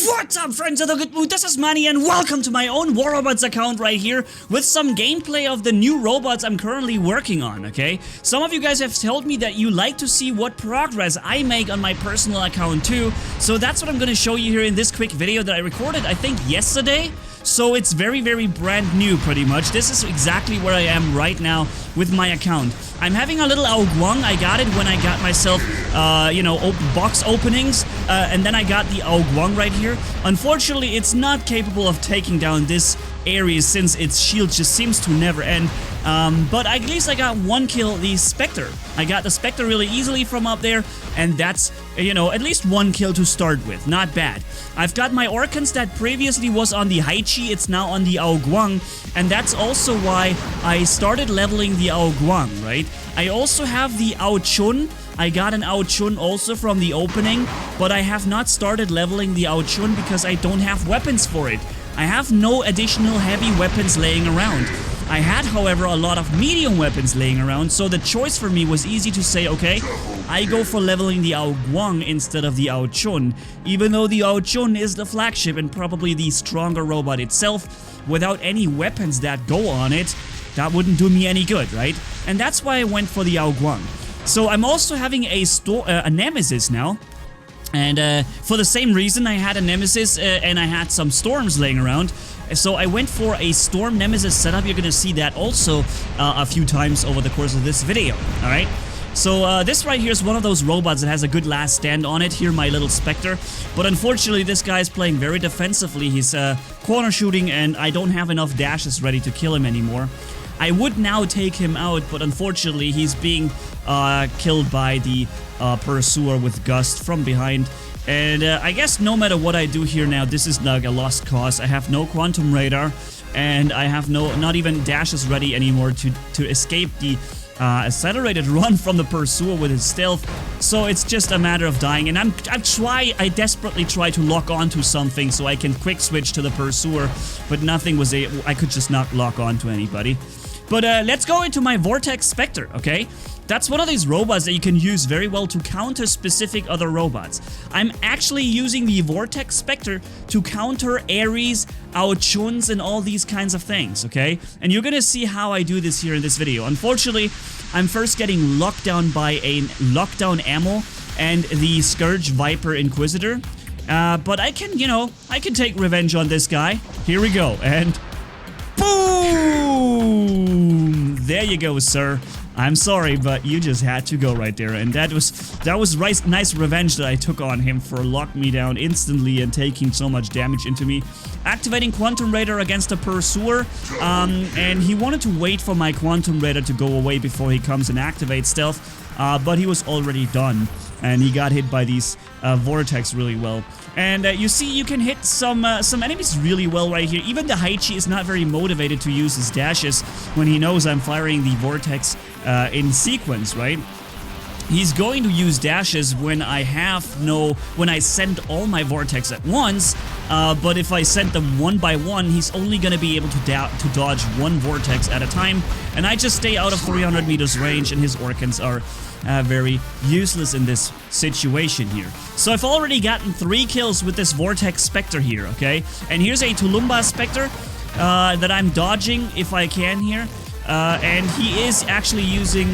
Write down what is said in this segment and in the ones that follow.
What's up, friends of the good mood? This is Manni and welcome to my own War Robots account right here with some gameplay of the new robots I'm currently working on, okay? Some of you guys have told me that you like to see what progress I make on my personal account too, so that's what I'm gonna show you here in this quick video that I recorded, I think, yesterday. So it's very brand new pretty much. This is exactly where I am right now with my account. I'm having a little Ao Guang. I got it when I got myself, box openings, and then I got the Ao Guang right here. Unfortunately, it's not capable of taking down this area since its shield just seems to never end. But at least I got one kill, the Spectre. I got the Spectre really easily from up there, and that's, at least one kill to start with. Not bad. I've got my Orkans that previously was on the Hize, it's now on the Ao Guang, and that's also why I started leveling the Ao Guang, right? I also have the Ao Jun. I got an Ao Jun also from the opening, but I have not started leveling the Ao Jun because I don't have weapons for it. I have no additional heavy weapons laying around. I had, however, a lot of medium weapons laying around, so the choice for me was easy to say, okay, I go for leveling the Ao Guang instead of the Ao Jun, even though the Ao Jun is the flagship and probably the stronger robot itself. Without any weapons that go on it, that wouldn't do me any good, right? And that's why I went for the Ao Guang. So I'm also having a Nemesis now. And for the same reason, I had a Nemesis and I had some Storms laying around. So I went for a Storm Nemesis setup. You're gonna see that also a few times over the course of this video, alright? So this right here is one of those robots that has a good last stand on it. Here, my little Spectre. But unfortunately, this guy is playing very defensively. He's corner shooting and I don't have enough dashes ready to kill him anymore. I would now take him out, but unfortunately, he's being killed by the Pursuer with Gust from behind. And I guess no matter what I do here now, this is like a lost cause. I have no Quantum Radar, and I have not even dashes ready anymore to escape the accelerated run from the Pursuer with his stealth. So it's just a matter of dying, and I desperately try to lock onto something so I can quick switch to the Pursuer, but nothing was I could just not lock onto anybody. But let's go into my Vortex Spectre, okay? That's one of these robots that you can use very well to counter specific other robots. I'm actually using the Vortex Spectre to counter Ares, Ao Juns, and all these kinds of things, okay? And you're gonna see how I do this here in this video. Unfortunately, I'm first getting locked down by a lockdown ammo and the Scourge Viper Inquisitor. But I can, I can take revenge on this guy. Here we go, and boom! There you go, sir. I'm sorry, but you just had to go right there, and that was nice revenge that I took on him for locking me down instantly and taking so much damage into me. Activating Quantum Radar against a Pursuer, and he wanted to wait for my Quantum Radar to go away before he comes and activates Stealth, but he was already done, and he got hit by these Vortex really well. And you see, you can hit some enemies really well right here. Even the Hize is not very motivated to use his dashes when he knows I'm firing the Vortex in sequence, right? He's going to use dashes when I send all my Vortex at once, but if I send them one by one, he's only going to be able to dodge one Vortex at a time, and I just stay out of 300 meters range, and his Orkans are very useless in this situation here. So I've already gotten 3 kills with this Vortex Spectre here, okay? And here's a Tulumba Spectre that I'm dodging if I can here. And he is actually using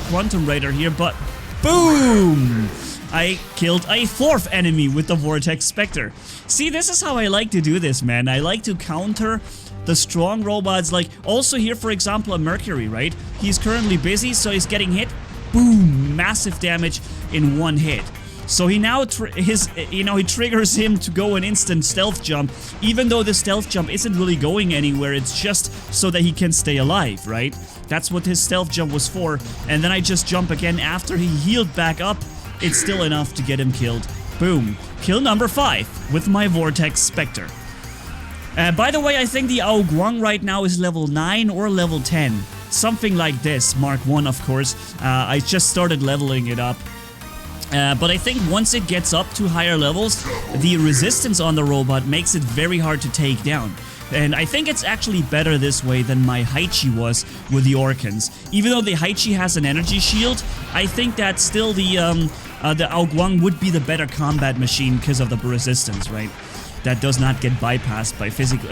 Quantum Radar here, but boom! I killed a 4th enemy with the Vortex Spectre. See, this is how I like to do this, man. I like to counter the strong robots, like also here, for example, a Mercury, right? He's currently busy, so he's getting hit. Boom! Massive damage in one hit. So he now, he triggers him to go an instant stealth jump, even though the stealth jump isn't really going anywhere, it's just so that he can stay alive, right? That's what his stealth jump was for, and then I just jump again after he healed back up. It's still enough to get him killed. Boom. Kill number 5 with my Vortex Spectre. By the way, I think the Ao Guang right now is level 9 or level 10. Something like this, Mark 1 of course. I just started leveling it up. But I think once it gets up to higher levels, the resistance on the robot makes it very hard to take down. And I think it's actually better this way than my Hize was with the Orkans. Even though the Hize has an energy shield, I think that still the Ao Guang would be the better combat machine because of the resistance, right? that does not get bypassed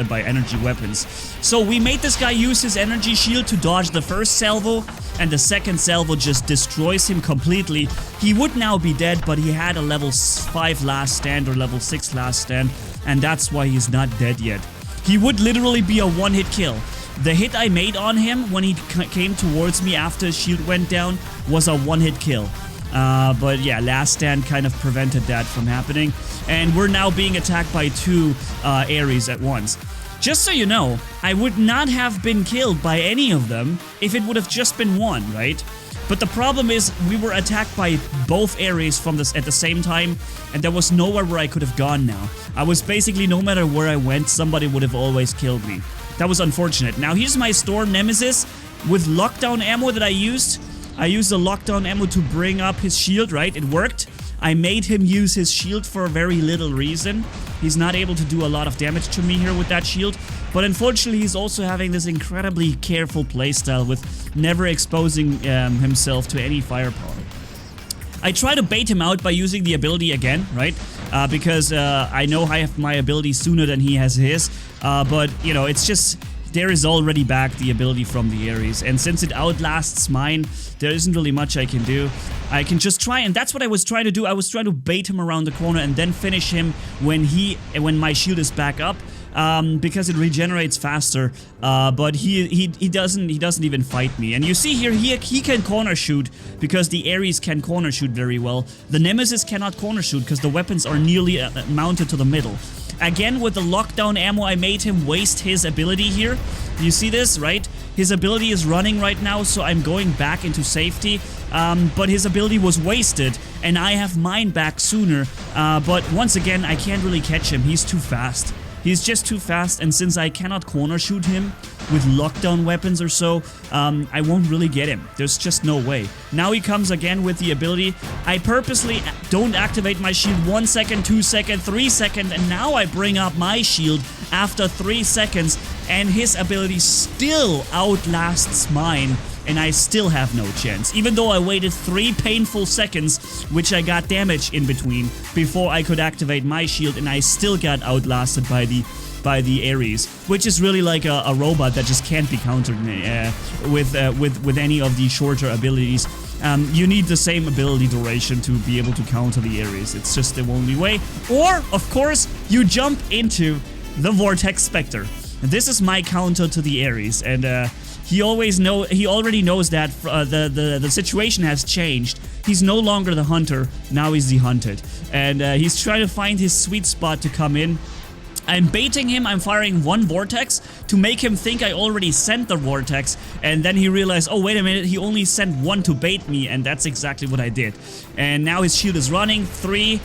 by energy weapons. So we made this guy use his energy shield to dodge the first salvo, and the second salvo just destroys him completely. He would now be dead, but he had a level 5 last stand or level 6 last stand, and that's why he's not dead yet. He would literally be a one-hit kill. The hit I made on him when he came towards me after his shield went down was a one-hit kill. But yeah, last stand kind of prevented that from happening. And we're now being attacked by 2 Ares at once. Just so you know, I would not have been killed by any of them if it would have just been one, right? But the problem is we were attacked by both Ares at the same time, and there was nowhere where I could have gone now. I was basically, no matter where I went, somebody would have always killed me. That was unfortunate. Now here's my Storm Nemesis with lockdown ammo that I used. I used the lockdown ammo to bring up his shield, right? It worked. I made him use his shield for very little reason. He's not able to do a lot of damage to me here with that shield. But unfortunately, he's also having this incredibly careful playstyle with never exposing himself to any firepower. I try to bait him out by using the ability again, right? Because I know I have my ability sooner than he has his. But, you know, it's just... there is already back the ability from the Ares, and since it outlasts mine, there isn't really much I can do. I can just try, and that's what I was trying to do. I was trying to bait him around the corner and then finish him when my shield is back up, because it regenerates faster. But he doesn't even fight me. And you see here, he can corner shoot because the Ares can corner shoot very well. The Nemesis cannot corner shoot because the weapons are nearly mounted to the middle. Again, with the lockdown ammo, I made him waste his ability here. You see this, right? His ability is running right now, so I'm going back into safety. But his ability was wasted, and I have mine back sooner. But once again, I can't really catch him. He's too fast. He's just too fast, and since I cannot corner shoot him with lockdown weapons or so, I won't really get him. There's just no way. Now he comes again with the ability. I purposely don't activate my shield 1 second, 2 second, 3 second, and now I bring up my shield after 3 seconds, and his ability still outlasts mine, and I still have no chance. Even though I waited 3 painful seconds, which I got damage in between, before I could activate my shield, and I still got outlasted by the Ares, which is really like a robot that just can't be countered with any of the shorter abilities. You need the same ability duration to be able to counter the Ares. It's just the only way. Or, of course, you jump into the Vortex Spectre. This is my counter to the Ares, and he already knows that the situation has changed. He's no longer the hunter, now he's the hunted. And he's trying to find his sweet spot to come in. I'm baiting him, I'm firing 1 Vortex to make him think I already sent the Vortex, and then he realized, oh wait a minute, he only sent 1 to bait me, and that's exactly what I did. And now his shield is running, 3,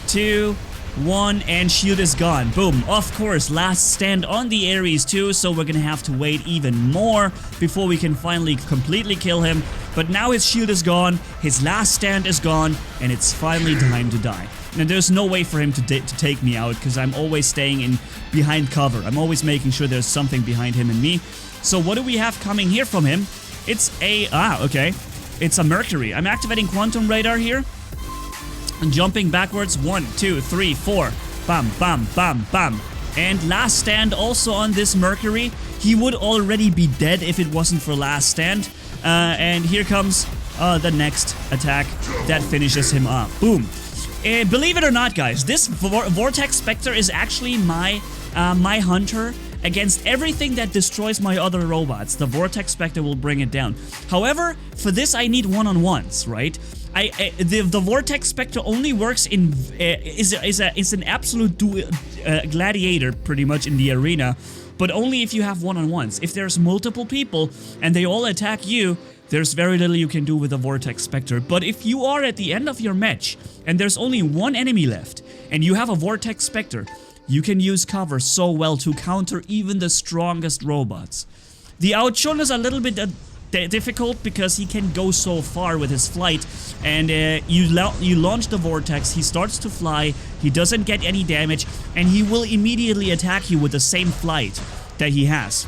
2, 1, and shield is gone. Boom. Of course, last stand on the Ares too, so we're gonna have to wait even more before we can finally completely kill him. But now his shield is gone, his last stand is gone, and it's finally time to die. Now there's no way for him to take me out because I'm always staying in behind cover. I'm always making sure there's something behind him and me. So what do we have coming here from him? It's a... okay. It's a Mercury. I'm activating Quantum Radar here. And jumping backwards. 1, 2, 3, 4. Bam, bam, bam, bam. And last stand also on this Mercury. He would already be dead if it wasn't for last stand. And here comes the next attack that finishes him up. Boom. Believe it or not, guys, this Vortex Spectre is actually my hunter against everything that destroys my other robots. The Vortex Spectre will bring it down. However, for this I need one-on-ones, right? The Vortex Spectre only works in is an absolute gladiator pretty much in the arena, but only if you have one-on-ones. If there's multiple people and they all attack you, there's very little you can do with the Vortex Spectre. But if you are at the end of your match and there's only 1 enemy left and you have a Vortex Spectre, you can use cover so well to counter even the strongest robots. The Ao Jun is a little bit difficult because he can go so far with his flight, and you launch the Vortex, he starts to fly, he doesn't get any damage, and he will immediately attack you with the same flight that he has.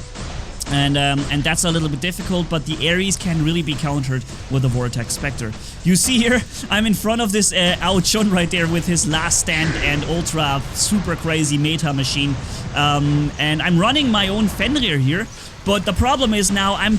And that's a little bit difficult, but the Ares can really be countered with the Vortex Spectre. You see here, I'm in front of this Ao Jun right there with his Last Stand and ultra super crazy meta machine. And I'm running my own Fenrir here, but the problem is now I'm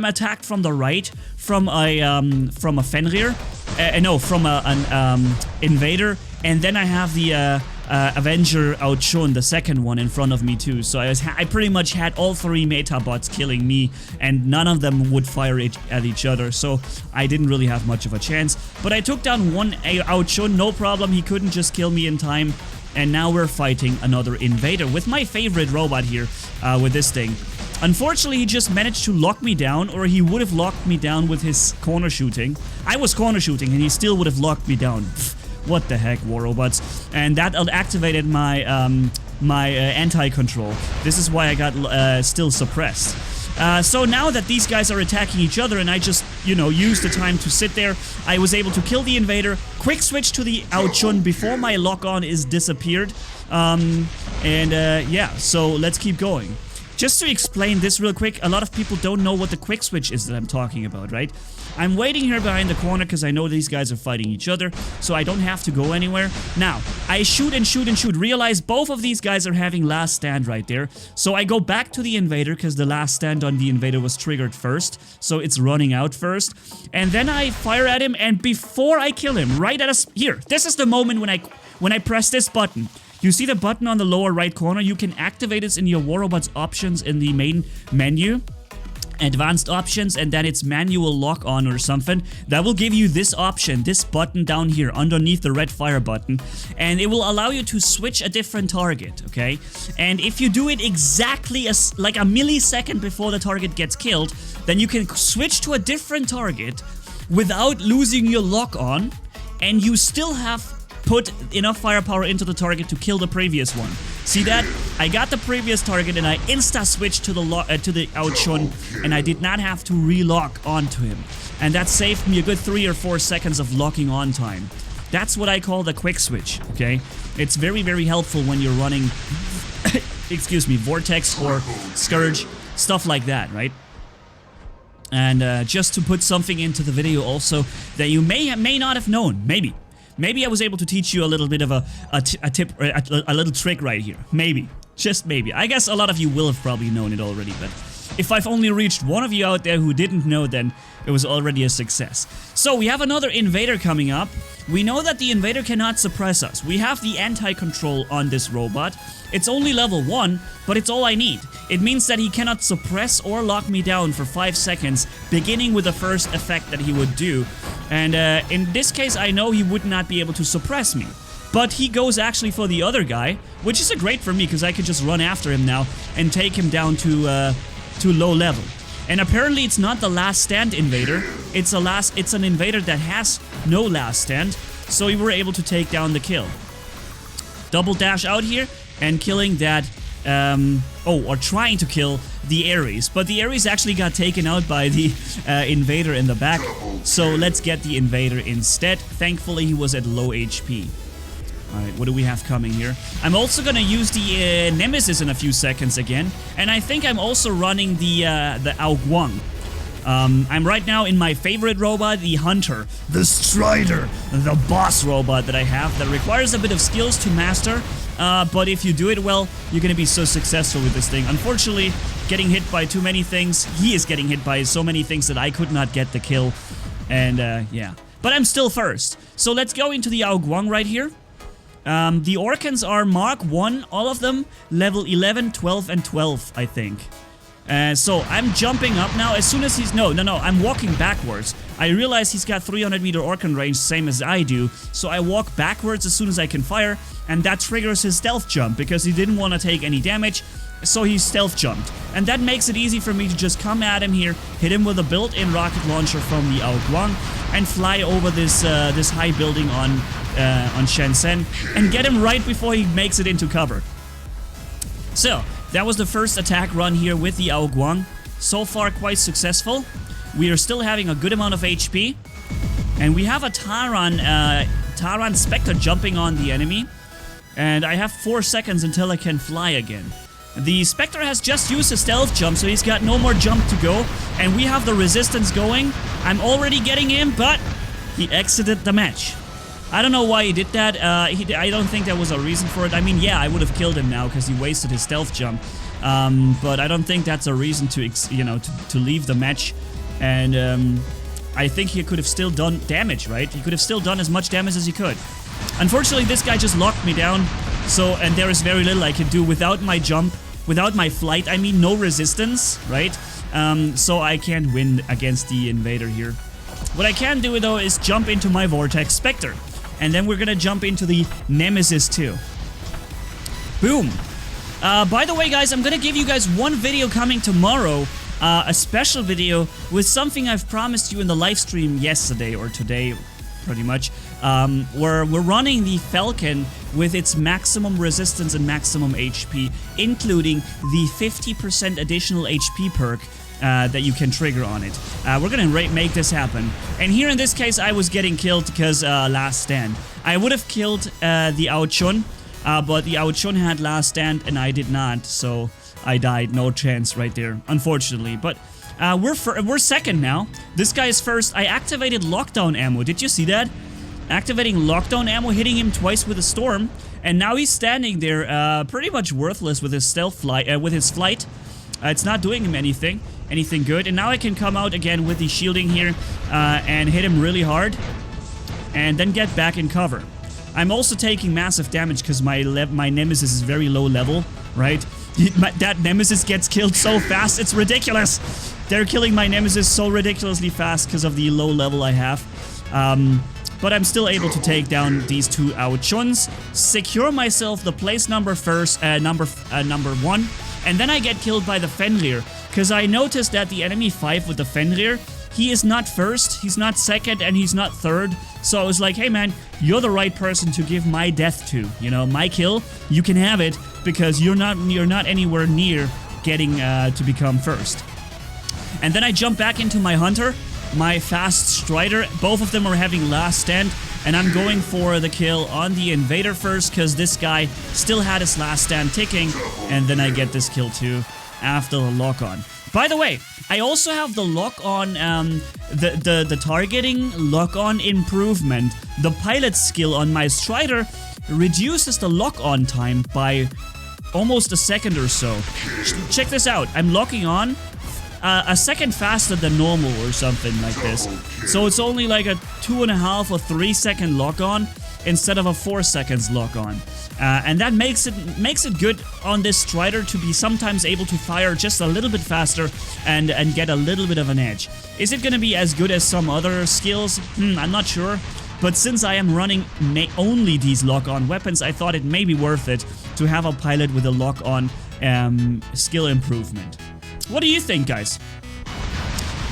attacked from the right from a Fenrir, from an Invader, and then I have the Avenger Ao Jun, the second one, in front of me too. So I pretty much had all 3 meta bots killing me, and none of them would fire at each other, so I didn't really have much of a chance. But I took down one Ao Jun, no problem, he couldn't just kill me in time. And now we're fighting another Invader with my favorite robot here, with this thing. Unfortunately, he just managed to lock me down, or he would have locked me down with his corner shooting. I was corner shooting and he still would have locked me down. Pfft, what the heck, war robots. And that activated my anti-control. This is why I got still suppressed. So now that these guys are attacking each other and I just, used the time to sit there, I was able to kill the Invader, quick switch to the Ao Jun before my lock-on is disappeared. Yeah, so let's keep going. Just to explain this real quick, a lot of people don't know what the quick switch is that I'm talking about, right? I'm waiting here behind the corner because I know these guys are fighting each other, so I don't have to go anywhere. Now, I shoot and shoot and shoot, realize both of these guys are having Last Stand right there, so I go back to the Invader because the Last Stand on the Invader was triggered first, so it's running out first, and then I fire at him, and before I kill him, right at us, here, this is the moment when I press this button. You see the button on the lower right corner? You can activate this in your War Robots options in the main menu. Advanced options, and then it's manual lock on or something. That will give you this option, this button down here underneath the red fire button, and it will allow you to switch a different target, okay? And if you do it exactly like a millisecond before the target gets killed, then you can switch to a different target without losing your lock on, and you still have put enough firepower into the target to kill the previous one. See that? I got the previous target and I insta-switched to the Ao Jun, and I did not have to relock onto him. And that saved me a good 3 or 4 seconds of locking on time. That's what I call the quick switch, okay? It's very, very helpful when you're running, excuse me, Vortex or Scourge, stuff like that, right? And just to put something into the video also that you may not have known, Maybe I was able to teach you a little bit of a tip, a little trick right here. Maybe. Just maybe. I guess a lot of you will have probably known it already, but if I've only reached one of you out there who didn't know, then it was already a success. So we have another Invader coming up. We know that the Invader cannot suppress us. We have the anti-control on this robot. It's only level 1, but it's all I need. It means that he cannot suppress or lock me down for 5 seconds, beginning with the first effect that he would do. And in this case, I know he would not be able to suppress me. But he goes actually for the other guy, which is great for me because I could just run after him now and take him down to low level. And apparently it's not the Last Stand Invader. It's an Invader that has no Last Stand, so we were able to take down the kill. Double dash out here and killing that, or trying to kill the Ares. But the Ares actually got taken out by the Invader in the back, so let's get the Invader instead. Thankfully he was at low HP. Alright, what do we have coming here? I'm also gonna use the Nemesis in a few seconds again, and I think I'm also running the Guang. I'm right now in my favorite robot, the Hunter, the Strider, the boss robot that I have that requires a bit of skills to master, but if you do it well, you're gonna be so successful with this thing. Unfortunately, getting hit by too many things, he is getting hit by so many things that I could not get the kill, and yeah. But I'm still first. So let's go into the Ao Guang right here. The Orkans are Mark 1, all of them, level 11, 12, and 12, I think. So I'm jumping up now as soon as he's... No, I'm walking backwards. I realize he's got 300 meter Orkan range, same as I do, so I walk backwards as soon as I can fire, and that triggers his stealth jump, because he didn't want to take any damage, so he stealth jumped. And that makes it easy for me to just come at him here, hit him with a built-in rocket launcher from the Ao Guang, and fly over this high building on Shenzhen, and get him right before he makes it into cover. So, that was the first attack run here with the Ao Guang. So far, quite successful. We are still having a good amount of HP. And we have a Taran Spectre jumping on the enemy. And I have 4 seconds until I can fly again. The Spectre has just used a stealth jump, so he's got no more jump to go. And we have the resistance going. I'm already getting him, but he exited the match. I don't know why he did that. I don't think there was a reason for it. I mean, yeah, I would have killed him now because he wasted his stealth jump. But I don't think that's a reason to, to leave the match. And I think he could have still done damage, right? He could have still done as much damage as he could. Unfortunately, this guy just locked me down. So, and there is very little I can do without my jump, without my flight. I mean, no resistance, right? So I can't win against the Invader here. What I can do, though, is jump into my Vortex Spectre. And then we're gonna jump into the Nemesis too. Boom. By the way, guys, I'm gonna give you guys one video coming tomorrow. A special video with something I've promised you in the live stream yesterday or today, pretty much. Where we're running the Falcon with its maximum resistance and maximum HP, including the 50% additional HP perk that you can trigger on it. We're gonna make this happen. And here in this case, I was getting killed because last stand. I would have killed the Ao Jun, but the Ao Jun had last stand and I did not, so I died. No chance right there, unfortunately. But we're second now. This guy is first. I activated lockdown ammo. Did you see that? Activating lockdown ammo, hitting him twice with a storm, and now he's standing there, pretty much worthless with his stealth flight. With his flight, it's not doing him anything good. And now I can come out again with the shielding here and hit him really hard, and then get back in cover. I'm also taking massive damage because my Nemesis is very low level, right? That Nemesis gets killed so fast, it's ridiculous. They're killing my Nemesis so ridiculously fast because of the low level I have. But I'm still able to take down these two Ao Juns, secure myself the place number one, and then I get killed by the Fenrir, because I noticed that the enemy 5 with the Fenrir, he is not first, he's not second, and he's not third. So I was like, hey man, you're the right person to give my death to. You know, my kill, you can have it, because you're not anywhere near getting to become first. And then I jump back into my Hunter, my fast Strider. Both of them are having last stand, and I'm going for the kill on the Invader first, because this guy still had his last stand ticking, and then I get this kill too after the lock-on. By the way, I also have the lock-on, the targeting lock-on improvement. The pilot skill on my Strider reduces the lock-on time by almost a second or so. Check this out. I'm locking on a second faster than normal or something like this. So it's only like a 2.5 or 3 second lock-on instead of a 4 seconds lock-on. And that makes it good on this Strider to be sometimes able to fire just a little bit faster and get a little bit of an edge. Is it gonna be as good as some other skills? I'm not sure. But since I am running only these lock-on weapons, I thought it may be worth it to have a pilot with a lock-on skill improvement. What do you think, guys?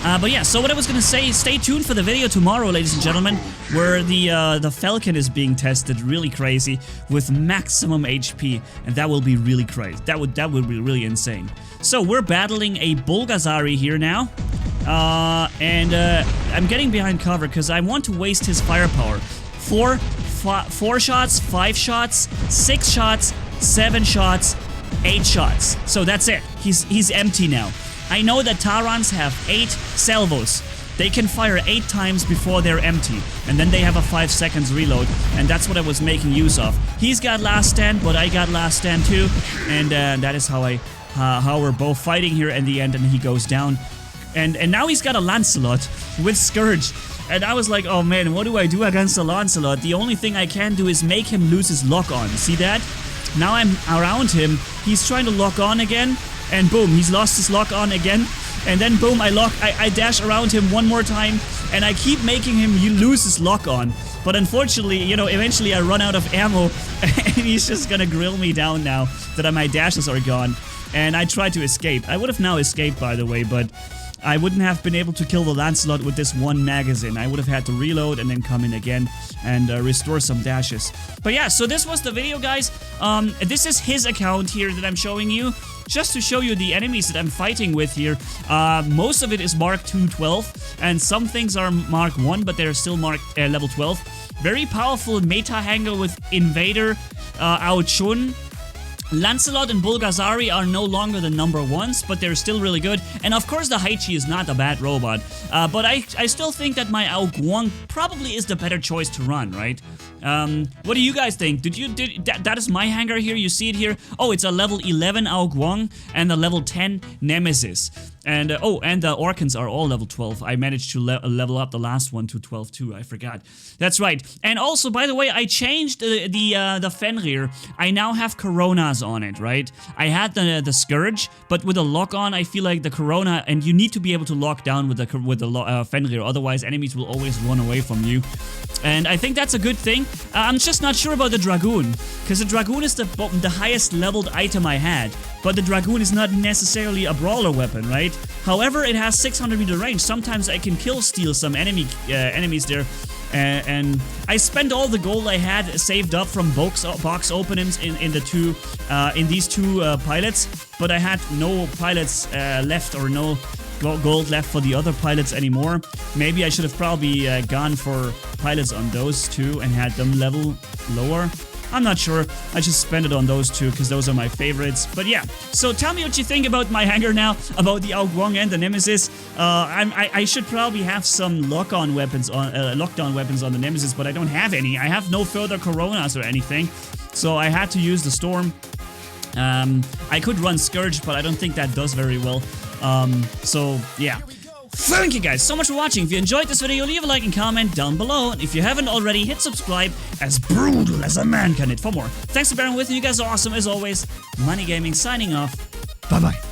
But yeah, so what I was gonna say is stay tuned for the video tomorrow, ladies and gentlemen, where the Falcon is being tested really crazy with maximum HP, and that will be really crazy. That would be really insane. So we're battling a Bulgazari here now, and I'm getting behind cover because I want to waste his firepower. 4 shots, 5 shots, 6 shots, 7 shots, 8 shots. So that's it. He's empty now. I know that Tarans have 8 salvos. They can fire 8 times before they're empty, and then they have a 5 seconds reload, and that's what I was making use of. He's got last stand, but I got last stand too, and that is how we're both fighting here in the end, and he goes down. And now he's got a Lancelot with Scourge. And I was like, oh man, what do I do against a Lancelot? The only thing I can do is make him lose his lock-on. See that? Now I'm around him. He's trying to lock on again. And boom, he's lost his lock-on again. And then boom, I dash around him one more time. And I keep making him lose his lock-on. But unfortunately, you know, eventually I run out of ammo. And he's just gonna grill me down now that my dashes are gone. And I tried to escape. I would have now escaped, by the way, but I wouldn't have been able to kill the Lancelot with this one magazine. I would have had to reload and then come in again and restore some dashes. But yeah, so this was the video, guys. This is his account here that I'm showing you, just to show you the enemies that I'm fighting with here. Most of it is Mark 212, and some things are Mark 1, but they're still marked level 12. Very powerful meta Hangar with Invader, Ao Jun, Lancelot and Bulgazari are no longer the number ones, but they're still really good. And of course the Hize is not a bad robot, but I still think that my Ao Guang probably is the better choice to run, right? What do you guys think? That is my Hangar here, you see it here. Oh, it's a level 11 Ao Guang and a level 10 Nemesis. And and the Orkans are all level 12. I managed to level up the last one to 12 too, I forgot. That's right. And also, by the way, I changed the Fenrir. I now have Coronas on it, right? I had the Scourge, but with a lock on, I feel like the Corona, and you need to be able to lock down with the Fenrir, otherwise enemies will always run away from you. And I think that's a good thing. I'm just not sure about the Dragoon, because the Dragoon is the highest leveled item I had. But the Dragoon is not necessarily a brawler weapon, right? However, it has 600 meter range. Sometimes I can steal some enemies there. And I spent all the gold I had saved up from box openings in these two pilots, but I had no pilots left, or no gold left for the other pilots anymore. Maybe I should have probably gone for pilots on those two and had them level lower. I'm not sure. I just spent it on those two because those are my favorites. But yeah, so tell me what you think about my Hangar now, about the Ao Guang and the Nemesis. I should probably have some lockdown weapons on the Nemesis, but I don't have any. I have no further Coronas or anything, so I had to use the Storm. I could run Scourge, but I don't think that does very well. So yeah. Thank you guys so much for watching. If you enjoyed this video, leave a like and comment down below. And if you haven't already, hit subscribe, as brutal as a man can hit, for more. Thanks for bearing with me. You guys are awesome as always. Manni-Gaming signing off. Bye bye.